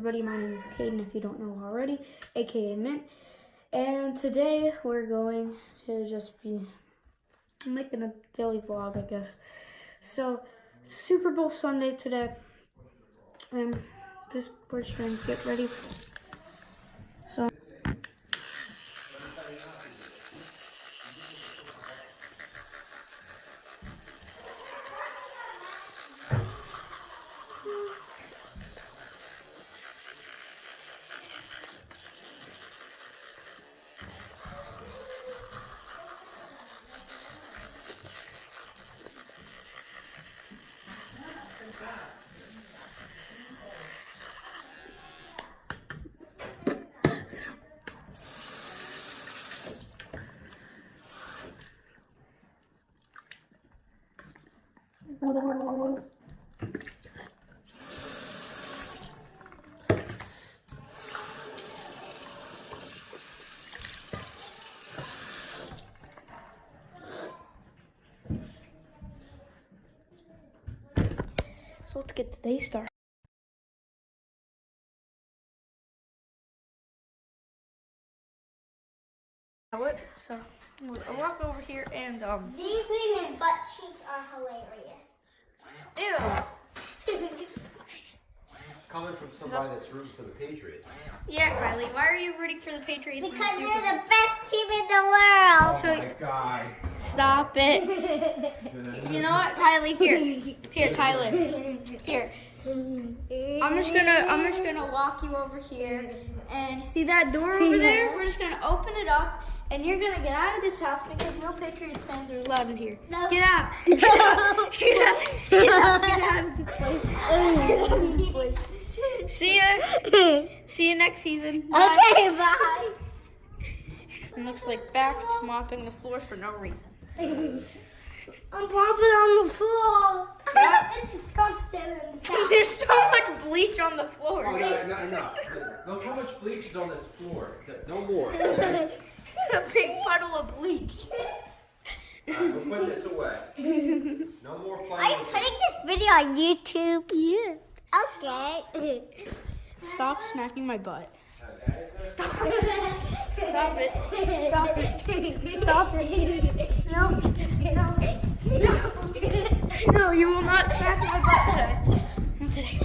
everybody, my name is Caden, if you don't know already, aka Mint. And today we're going to just be making a daily vlog, I guess. So, Super Bowl Sunday today. And we're just going to get ready. So, let's get the day started. So I'll walk over here and These things and butt cheeks are hilarious. Ew. Coming from somebody that's rooting for the Patriots. Yeah, Kylie. Why are you rooting for the Patriots? Because they're the best team in the world. So, Oh my God. stop it. You know what, Kylie? Here, Tyler. Here. I'm just gonna walk you over here, and see that door over there? We're just gonna open it up, and you're gonna get out of this house because no Patriots fans are allowed in here. No. Get out. Get out. Get out of this place. Get out of this place. See ya. See you next season. Bye. Okay, bye. It looks like back to mopping the floor for no reason. I'm popping on the floor. Yeah. It's disgusting. There's so much bleach on the floor. Oh, enough. Look how much bleach is on this floor. No more. A big puddle of bleach. We're putting this away. No more Are playing you with putting this video on YouTube? Yeah. Okay. Stop smacking my butt. Okay. Stop it. Stop it. Stop it. Stop it. No. No. No, you will not smack my butt today. Not today.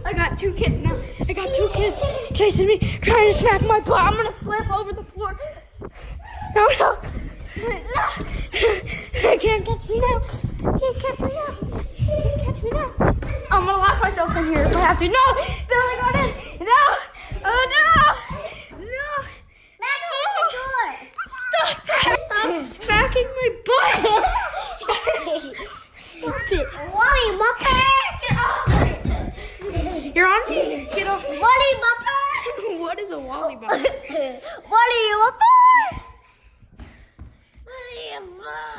I got two kids now. I got two kids chasing me, trying to smack my butt. I'm gonna flip over the floor. No. No. They can't catch me now. Can't catch me now. Can't catch me now. I'm gonna lock myself in here if I have to. No! No, they got in! No! Oh no! No! Matt, close the door. Stop that! Stop smacking my butt! Stop it! Wally Muppet! You're on me? Get off me. Wally Muppet! What is a wally bump? Wally Muppet! Wally Muppet!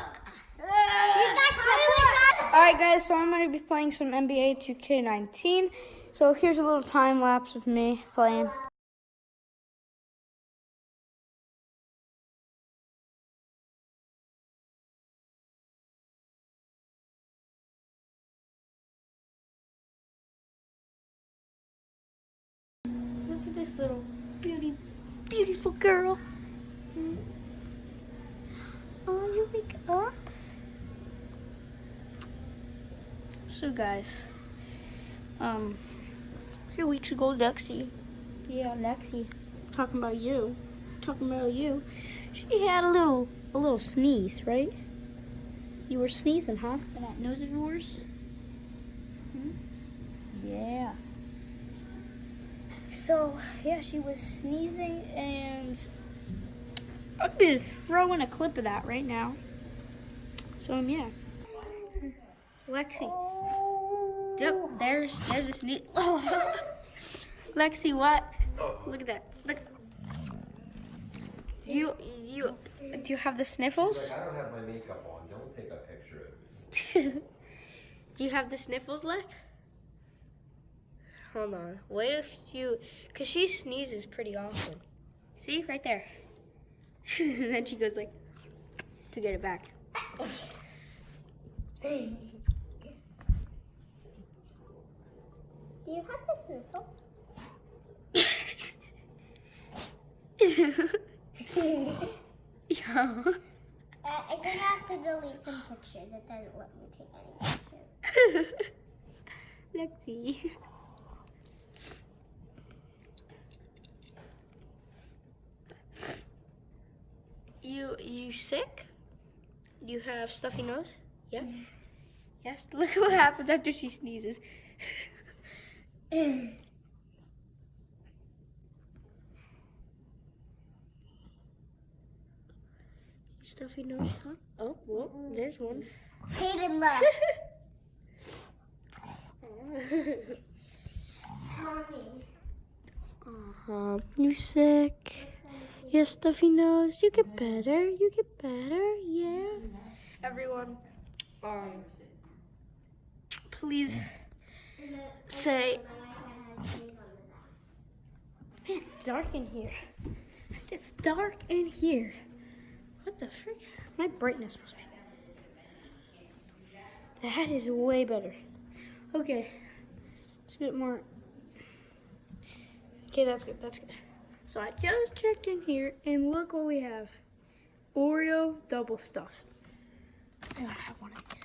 Alright guys, so I'm going to be playing some NBA 2K19. So here's a little time lapse of me playing. Look at this little beautiful girl. Oh, you wake up. So guys, a few weeks ago, Lexi, talking about you, she had a little sneeze, right? You were sneezing, huh? In that nose of yours? Yeah. So, yeah, she was sneezing, and I'm going to throw in a clip of that right now. So, yeah. Lexi. Yep, there's a sneeze. Oh. Lexi, what? Look at that. Look. Do you have the sniffles? She's like, I don't have my makeup on. Don't take a picture of me. Do you have the sniffles, Lex? Hold on. Wait a few, because she sneezes pretty often. See, right there. And then she goes like, to get it back. Do you have the sniffle? Yeah. I think I have to delete some pictures. It doesn't let me take any pictures. Let's see. You sick? You have stuffy nose? Yeah. Yes. Look what happens after she sneezes. Stuffy nose, huh? Oh, well, there's one. Hayden left. You sick? Your stuffy nose. You get better. You get better. Yeah. Everyone, please say. Man, it's dark in here. It's dark in here. What the frick? My brightness was. That is way better. Okay. It's a bit more. Okay, that's good. That's good. So I just checked in here, and look what we have. Oreo double stuffed. I gotta have one of these.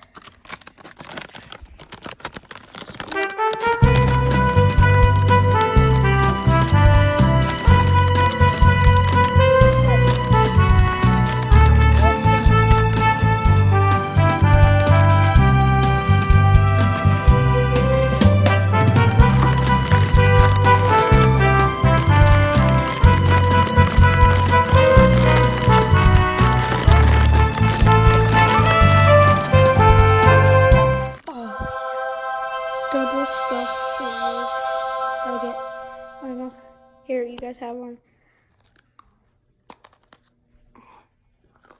Double stuffed Oreos. Okay. I don't know. Here, you guys have one.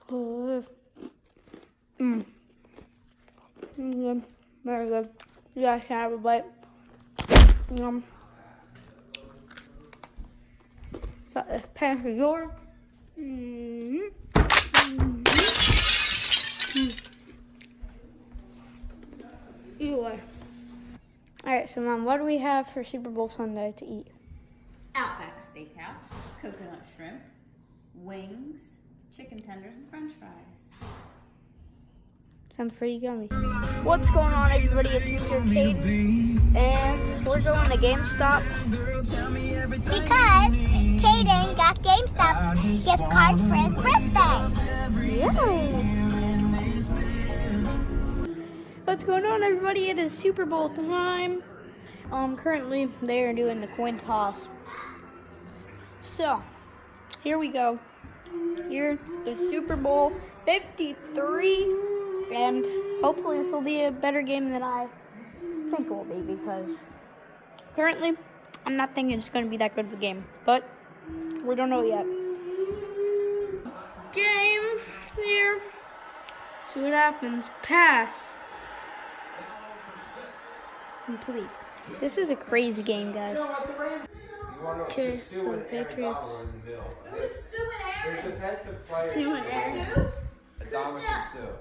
Good. Very good. You guys can have a bite. Yum. So this pan for yours. Either way. Alright, so Mom, what do we have for Super Bowl Sunday to eat? Outback Steakhouse, coconut shrimp, wings, chicken tenders, and french fries. Sounds pretty yummy. What's going on, everybody? It's me here, Caden, and we're going to GameStop. Because Kaden got GameStop gift card for his birthday. Yeah. What's going on, everybody? It is Super Bowl time. Currently they are doing the coin toss. So, here we go. Here is Super Bowl 53, and hopefully this will be a better game than I think it will be, because currently I'm not thinking it's going to be that good of a game, but we don't know yet. Game here. See what happens. Pass. Complete. This is a crazy game, guys. Okay, so Patriots. Their defensive players. Sue and Aaron. Dominic Sue.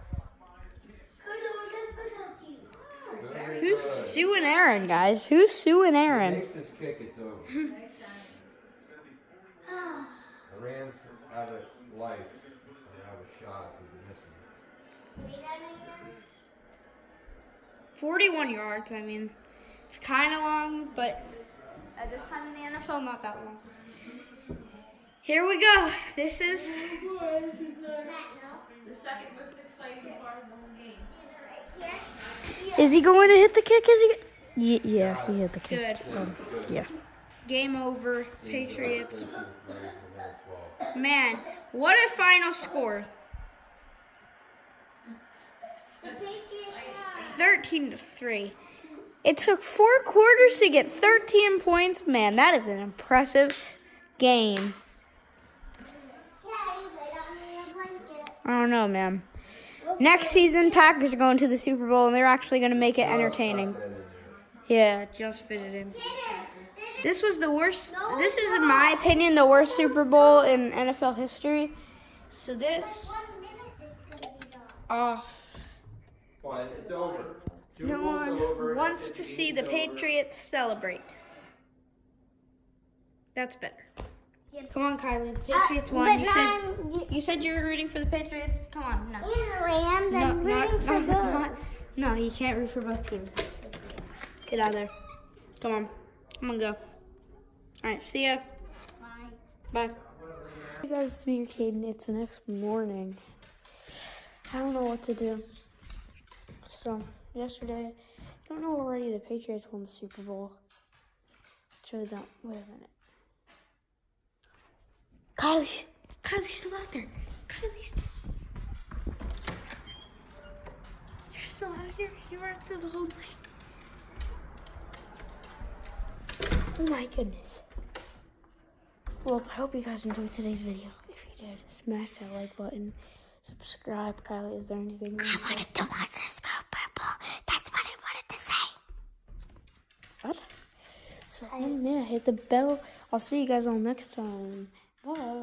Who's Sue and Aaron, guys? Who's Sue and If he Aaron? makes this kick, it's over. The Rams have a life. They have a shot if we miss it. 41 yards, I mean. It's kind of long, but at this time in the NFL, not that long. Here we go. This is... The second most exciting part of the whole game. Is he going to hit the kick? Is he... Yeah, he hit the kick. Good. Good. Yeah. Game over. Patriots. Man, what a final score. 13-3. It took 4 quarters to get 13 points. Man, that is an impressive game. I don't know, man. Next season, Packers are going to the Super Bowl, and they're actually going to make it entertaining. Yeah, just fitted in. This was the worst. This is, in my opinion, the worst Super Bowl in NFL history. So this... But it's over. No one wants to see the Patriots celebrate. That's better. Come on, Kylie. The Patriots won. You said you were rooting for the Patriots. Come on, no. And Rams, I'm rooting for those. No, you can't root for both teams. Get out of there. Come on. I'm gonna go. All right, see ya. Bye. Bye. Hey guys, it's me, Caden. It's the next morning. I don't know what to do. So, yesterday, I don't know already, the Patriots won the Super Bowl. Let's show them. Wait a minute. Kylie's still out there. Kylie's You're still out here? You were out there the whole night. Oh my goodness. Well, I hope you guys enjoyed today's video. If you did, smash that like button. Subscribe. Kylie, is there anything you I wanted to watch this go purple. That's what I wanted to say. What? So, yeah, hit the bell. I'll see you guys all next time. Bye.